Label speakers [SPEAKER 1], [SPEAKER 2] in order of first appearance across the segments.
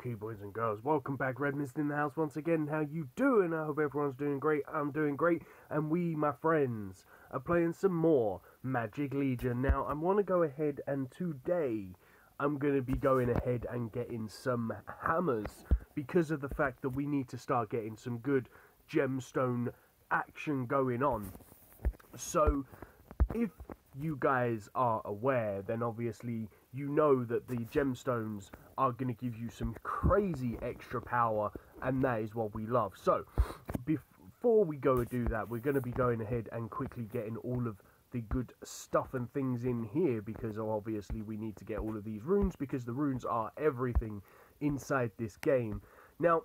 [SPEAKER 1] Okay, boys and girls, welcome back. Redmissed in the house once again. How you doing? I hope everyone's doing great. I'm doing great, and we, my friends, are playing some more Magic Legion. Now, I want to go ahead, and today I'm going to be going ahead and getting some hammers because of the fact that we need to start getting some good gemstone action going on. So, if you guys are aware, then obviously you know that the gemstones are going to give you some crazy extra power, and that is what we love. So before we go and do that, we're going to be going ahead and quickly getting all of the good stuff and things in here, because obviously we need to get all of these runes, because the runes are everything inside this game. Now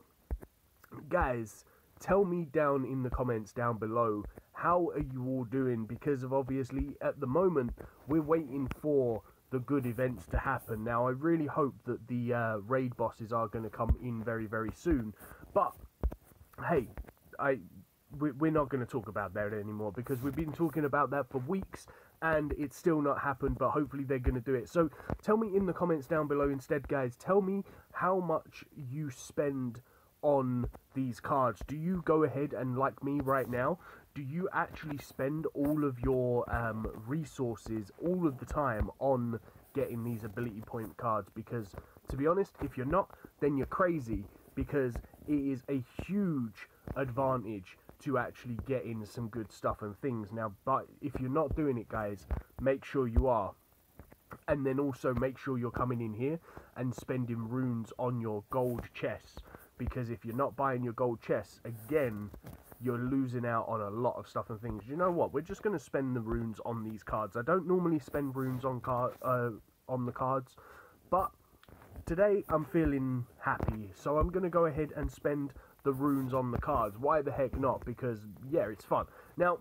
[SPEAKER 1] guys, tell me down in the comments down below, how are you all doing? Because of obviously at the moment we're waiting for the good events to happen. Now I really hope that the raid bosses are going to come in very, very soon, but hey, we're not going to talk about that anymore, because we've been talking about that for weeks and it's still not happened, but hopefully they're going to do it. So tell me in the comments down below instead, guys, tell me how much you spend on these cards. Do you go ahead and, like me right now, do you actually spend all of your resources all of the time on getting these ability point cards? Because to be honest, if you're not, then you're crazy, because it is a huge advantage to actually get in some good stuff and things. Now, but if you're not doing it, guys, make sure you are. And then also make sure you're coming in here and spending runes on your gold chests, because if you're not buying your gold chests, again, you're losing out on a lot of stuff and things. You know what? We're just going to spend the runes on these cards. I don't normally spend runes on the cards, but today I'm feeling happy, so I'm going to go ahead and spend the runes on the cards. Why the heck not? Because, yeah, it's fun. Now,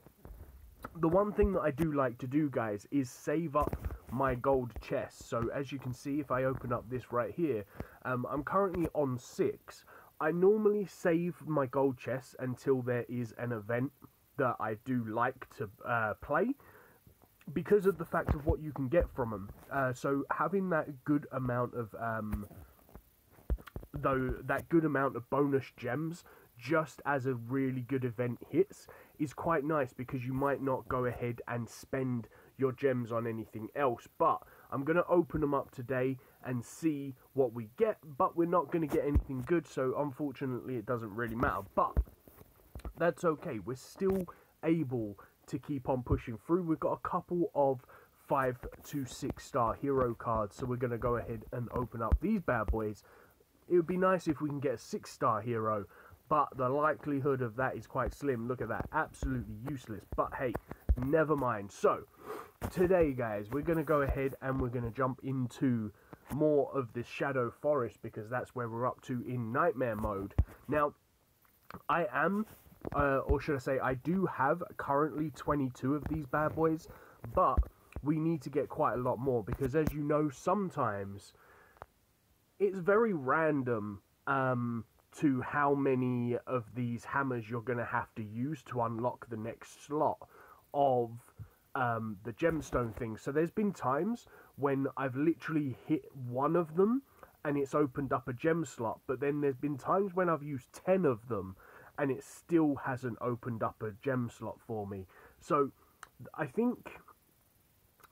[SPEAKER 1] the one thing that I do like to do, guys, is save up my gold chests. So as you can see, if I open up this right here, I'm currently on 6. I normally save my gold chests until there is an event that I do like to play, because of the fact of what you can get from them. So having that good amount of bonus gems just as a really good event hits is quite nice, because you might not go ahead and spend your gems on anything else. But I'm going to open them up today and see what we get, but we're not going to get anything good, so unfortunately it doesn't really matter. But that's okay, we're still able to keep on pushing through. We've got a couple of 5 to 6 star hero cards, so we're going to go ahead and open up these bad boys. It would be nice if we can get a 6-star hero, but the likelihood of that is quite slim. Look at that, absolutely useless, but hey, never mind. So today, guys, we're going to go ahead and we're going to jump into more of this Shadow Forest, because that's where we're up to in Nightmare mode. Now, I am, or should I say, I do have currently 22 of these bad boys, but we need to get quite a lot more, because as you know, sometimes it's very random to how many of these hammers you're going to have to use to unlock the next slot of the gemstone thing. So there's been times when I've literally hit one of them and it's opened up a gem slot, but then there's been times when I've used 10 of them and it still hasn't opened up a gem slot for me. So I think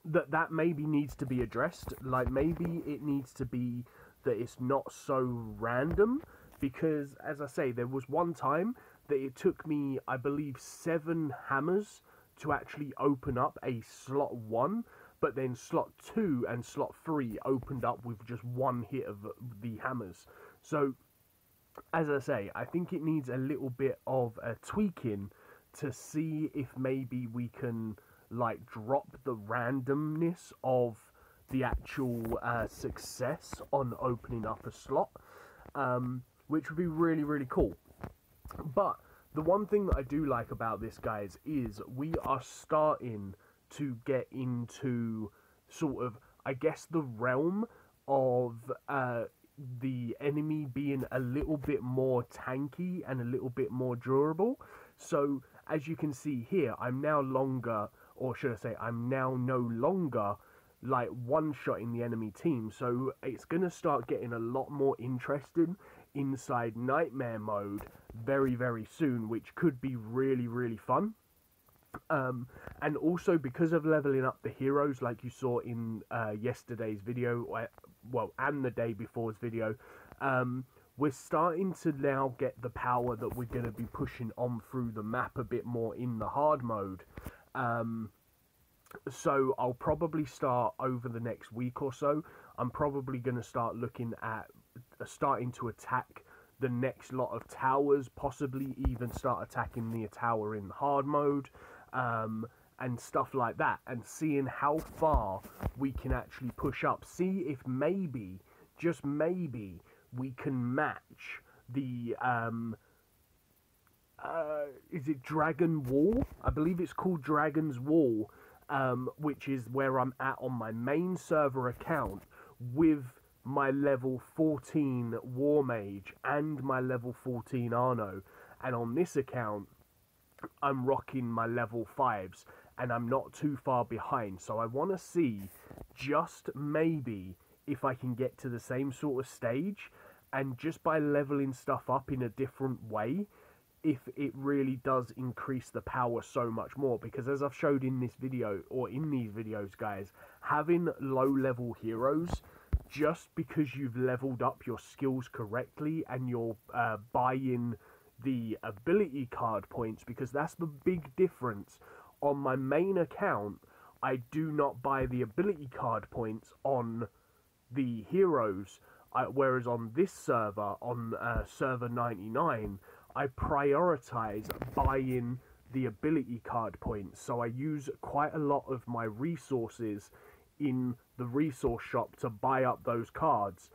[SPEAKER 1] that maybe needs to be addressed. Like, maybe it needs to be that it's not so random, because as I say, there was one time that it took me, I believe, 7 hammers to actually open up a slot 1, but then slot 2 and slot 3 opened up with just one hit of the hammers. So as I say, I think it needs a little bit of a tweaking to see if maybe we can, like, drop the randomness of the actual success on opening up a slot, which would be really, really cool. But the one thing that I do like about this, guys, is we are starting to get into sort of, I guess, the realm of the enemy being a little bit more tanky and a little bit more durable. So as you can see here, I'm now longer, or should I say, I'm now no longer like one-shotting the enemy team. So it's going to start getting a lot more interesting inside Nightmare mode very, very soon, which could be really, really fun. And also because of leveling up the heroes, like you saw in yesterday's video, well, and the day before's video, we're starting to now get the power that we're going to be pushing on through the map a bit more in the hard mode. So I'll probably start over the next week or so. I'm probably going to start looking at starting to attack the next lot of towers, possibly even start attacking the tower in hard mode, and stuff like that, and seeing how far we can actually push up. See if maybe, just maybe, we can match the, is it Dragon Wall? I believe it's called Dragon's Wall, which is where I'm at on my main server account with my level 14 War Mage and my level 14 Arno. And on this account, I'm rocking my level 5s, and I'm not too far behind. So I want to see just maybe if I can get to the same sort of stage, and just by leveling stuff up in a different way, if it really does increase the power so much more. Because as I've showed in this video, or in these videos, guys, having low level heroes, just because you've leveled up your skills correctly and you're buying the ability card points, because that's the big difference. On my main account, I do not buy the ability card points on the heroes, whereas on this server, on server 99, I prioritize buying the ability card points. So I use quite a lot of my resources in the resource shop to buy up those cards.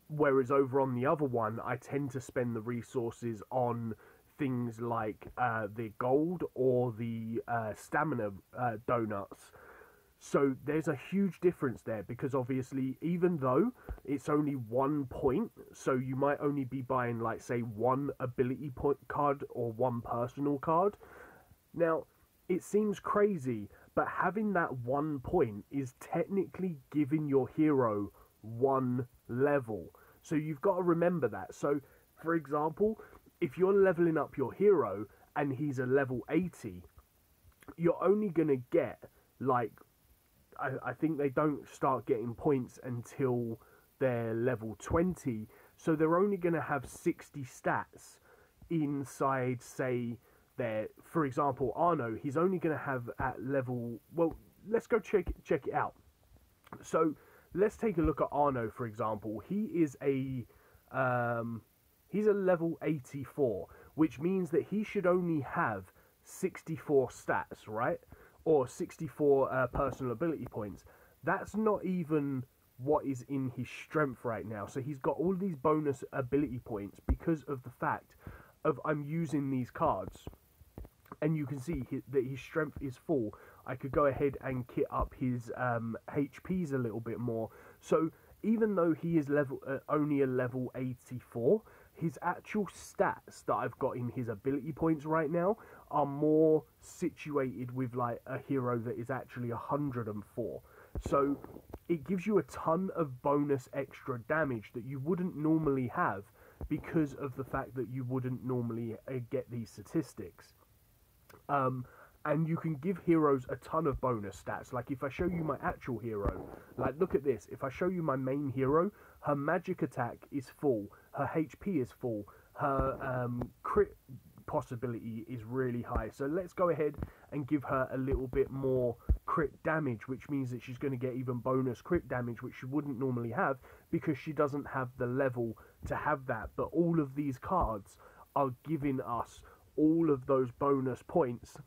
[SPEAKER 1] Whereas over on the other one, I tend to spend the resources on things like the gold or the stamina donuts. So there's a huge difference there, because obviously, even though it's only 1 point, so you might only be buying, like, say, 1 ability point card or 1 personal card. Now, it seems crazy, but having that 1 point is technically giving your hero 1 level. So you've got to remember that. So, for example, if you're leveling up your hero and he's a level 80, you're only going to get, like, I think they don't start getting points until they're level 20. So they're only going to have 60 stats inside, say, for example, Arno, he's only going to have at level, well, let's go check it out. So let's take a look at Arno, for example. He's a level 84, which means that he should only have 64 stats, right? Or 64 personal ability points. That's not even what is in his strength right now. So he's got all these bonus ability points because of the fact of I'm using these cards. And you can see that his strength is full. I could go ahead and kit up his HPs a little bit more. So even though he is only a level 84, his actual stats that I've got in his ability points right now are more situated with, like, a hero that is actually 104. So it gives you a ton of bonus extra damage that you wouldn't normally have, because of the fact that you wouldn't normally get these statistics. And you can give heroes a ton of bonus stats. Like, if I show you my actual hero, like, look at this. If I show you my main hero, her magic attack is full, her HP is full, her crit possibility is really high. So let's go ahead and give her a little bit more crit damage, which means that she's going to get even bonus crit damage, which she wouldn't normally have, because she doesn't have the level to have that. But all of these cards are giving us all of those bonus points.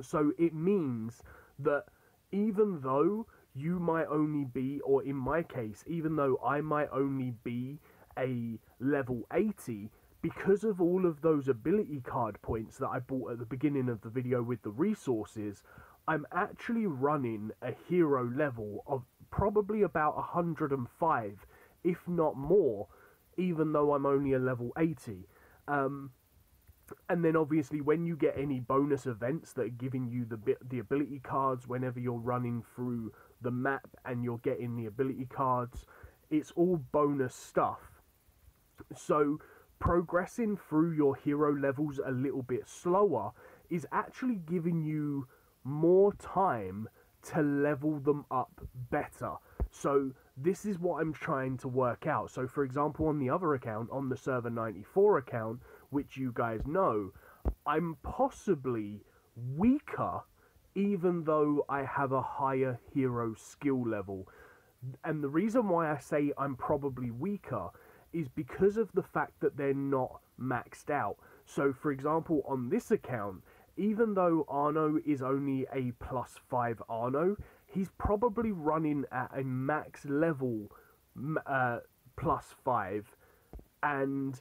[SPEAKER 1] So it means that even though you might only be, or in my case, even though I might only be a level 80, because of all of those ability card points that I bought at the beginning of the video with the resources, I'm actually running a hero level of probably about 105, if not more, even though I'm only a level 80. And then obviously when you get any bonus events that are giving you the ability cards whenever you're running through the map and you're getting the ability cards, it's all bonus stuff. So progressing through your hero levels a little bit slower is actually giving you more time to level them up better. So this is what I'm trying to work out. So for example, on the other account, on the server 94 account, which you guys know, I'm possibly weaker even though I have a higher hero skill level. And the reason why I say I'm probably weaker is because of the fact that they're not maxed out. So for example, on this account, even though Arno is only a +5 Arno, he's probably running at a max level +5, and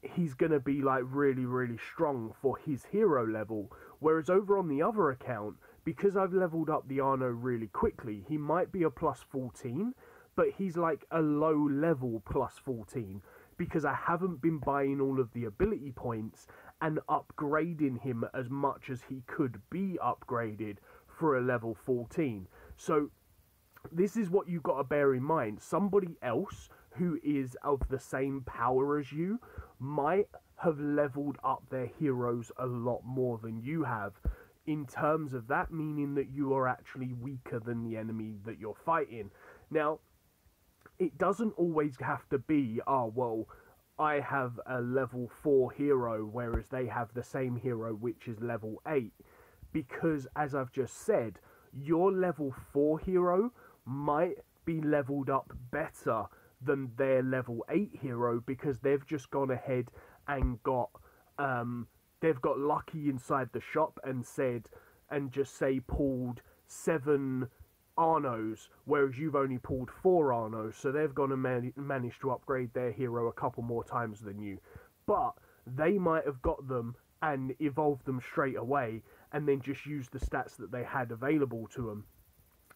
[SPEAKER 1] he's going to be like really, really strong for his hero level. Whereas over on the other account, because I've leveled up the Arno really quickly, he might be a +14, but he's like a low level +14 because I haven't been buying all of the ability points and upgrading him as much as he could be upgraded for a level 14. So this is what you've got to bear in mind. Somebody else who is of the same power as you might have leveled up their heroes a lot more than you have, in terms of that meaning that you are actually weaker than the enemy that you're fighting. Now, it doesn't always have to be, oh, well, I have a level 4 hero, whereas they have the same hero, which is level 8. Because, as I've just said, your level 4 hero might be leveled up better than their level 8 hero because they've just gone ahead and got, they've got lucky inside the shop and said, and just say pulled 7 Arnos, whereas you've only pulled 4 Arnos, so they've gone and managed to upgrade their hero a couple more times than you. But they might have got them and evolved them straight away, and then just used the stats that they had available to them.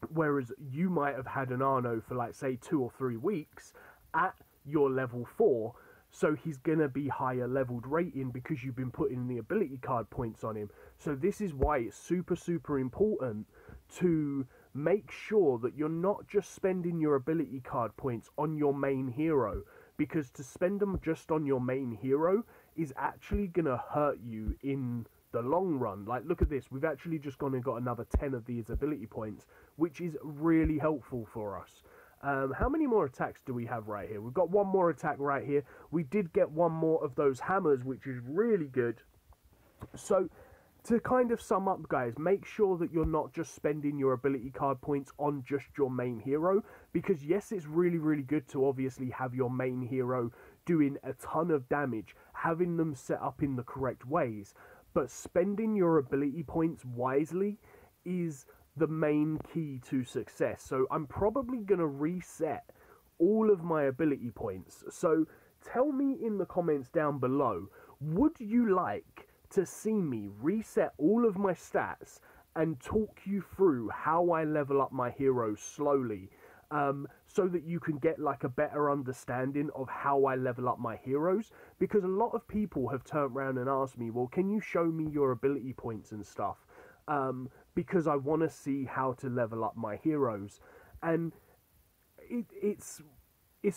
[SPEAKER 1] Whereas you might have had an Arno for, like, say, 2 or 3 weeks at your level 4, so he's going to be higher leveled rating because you've been putting the ability card points on him. So this is why it's super, super important to make sure that you're not just spending your ability card points on your main hero, because to spend them just on your main hero is actually going to hurt you in the long run. Like, look at this, we've actually just gone and got another 10 of these ability points, which is really helpful for us. How many more attacks do we have right here? We've got one more attack right here. We did get one more of those hammers, which is really good. So to kind of sum up, guys, make sure that you're not just spending your ability card points on just your main hero, because yes, it's really, really good to obviously have your main hero doing a ton of damage, having them set up in the correct ways, but spending your ability points wisely is the main key to success. So I'm probably going to reset all of my ability points. So tell me in the comments down below, would you like to see me reset all of my stats and talk you through how I level up my heroes slowly, so that you can get like a better understanding of how I level up my heroes? Because a lot of people have turned around and asked me, well, can you show me your ability points and stuff? Because I want to see how to level up my heroes. And it's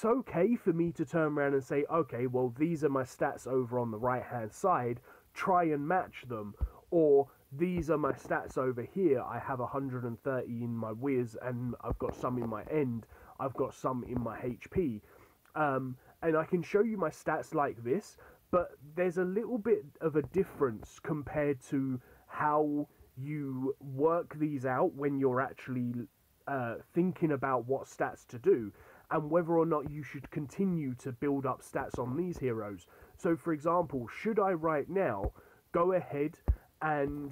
[SPEAKER 1] okay for me to turn around and say, okay, well, these are my stats over on the right hand side, try and match them. Or these are my stats over here, I have 130 in my whiz, and I've got some in my end, I've got some in my HP. And I can show you my stats like this, but there's a little bit of a difference compared to how you work these out when you're actually thinking about what stats to do, and whether or not you should continue to build up stats on these heroes. So for example, should I right now go ahead and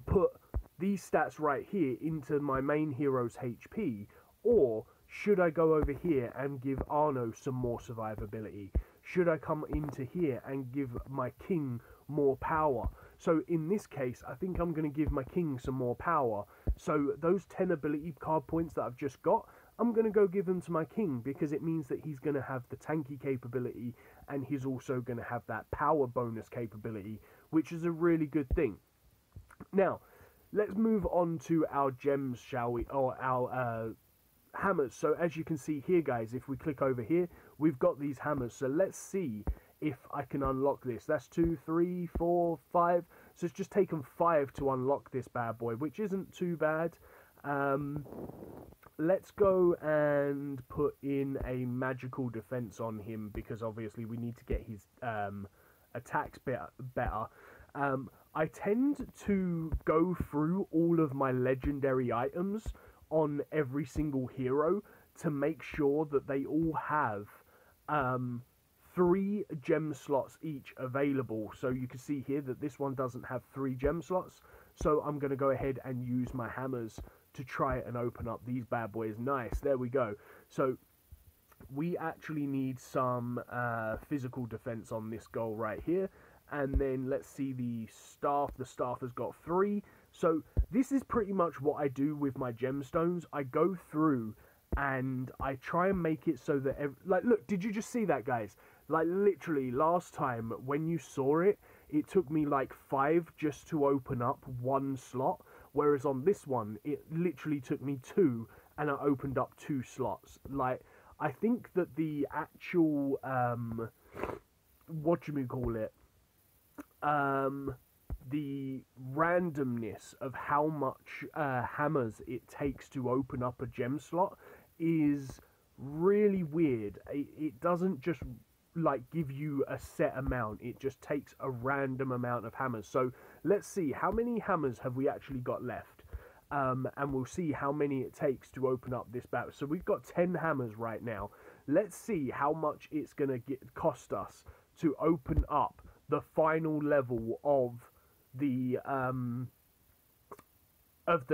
[SPEAKER 1] put these stats right here into my main hero's HP, or should I go over here and give Arno some more survivability? Should I come into here and give my king more power? So in this case, I think I'm going to give my king some more power. So those 10 ability card points that I've just got, I'm going to go give them to my king because it means that he's going to have the tanky capability and he's also going to have that power bonus capability, which is a really good thing. Now, let's move on to our gems, shall we? Or our hammers. So as you can see here, guys, if we click over here, we've got these hammers. So let's see if I can unlock this. That's 2, 3, 4, 5. So it's just taken 5 to unlock this bad boy, which isn't too bad. Let's go and put in a magical defense on him because obviously we need to get his attacks better. I tend to go through all of my legendary items on every single hero to make sure that they all have 3 gem slots each available. So you can see here that this one doesn't have 3 gem slots. So I'm going to go ahead and use my hammers to try and open up these bad boys. Nice, there we go. So we actually need some physical defense on this goal right here. And then let's see the staff. The staff has got 3. So this is pretty much what I do with my gemstones. I go through and I try and make it so that, like, look, did you just see that, guys? Like, literally, last time when you saw it, it took me like 5 just to open up 1 slot. Whereas on this one, it literally took me 2 and I opened up 2 slots. Like, I think that the actual, the randomness of how much hammers it takes to open up a gem slot is really weird. It doesn't just like give you a set amount, it just takes a random amount of hammers. So let's see, how many hammers have we actually got left? And we'll see how many it takes to open up this battle. So we've got 10 hammers right now. Let's see how much it's gonna cost us to open up the final level of the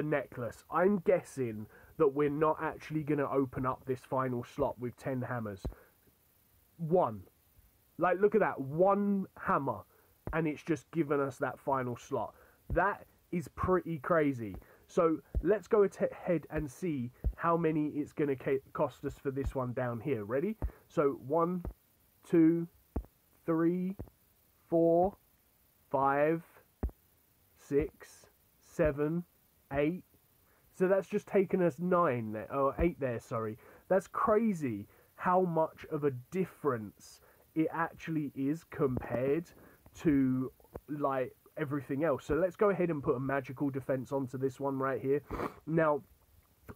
[SPEAKER 1] necklace. I'm guessing that we're not actually going to open up this final slot with 10 hammers. 1. Like, look at that. 1 hammer. And it's just given us that final slot. That is pretty crazy. So let's go ahead and see how many it's going to cost us for this one down here. Ready? So 1, 2, 3, 4, 5, 6, 7, 8. So that's just taken us 9 there, or 8 there, sorry. That's crazy how much of a difference it actually is compared to, like, everything else. So let's go ahead and put a magical defense onto this one right here. Now,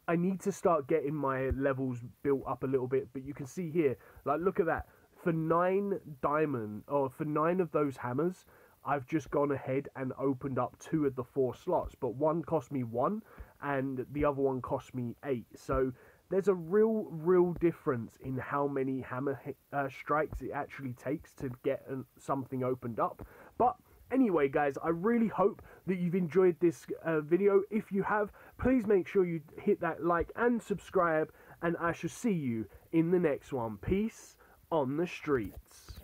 [SPEAKER 1] I need to start getting my levels built up a little bit, but you can see here, like, look at that. For 9 for 9 of those hammers, I've just gone ahead and opened up 2 of the 4 slots, but one cost me 1 and the other one cost me 8. So there's a real difference in how many hammer strikes it actually takes to get something opened up. But anyway, guys, I really hope that you've enjoyed this video. If you have, please make sure you hit that like and subscribe, and I shall see you in the next one. Peace on the streets.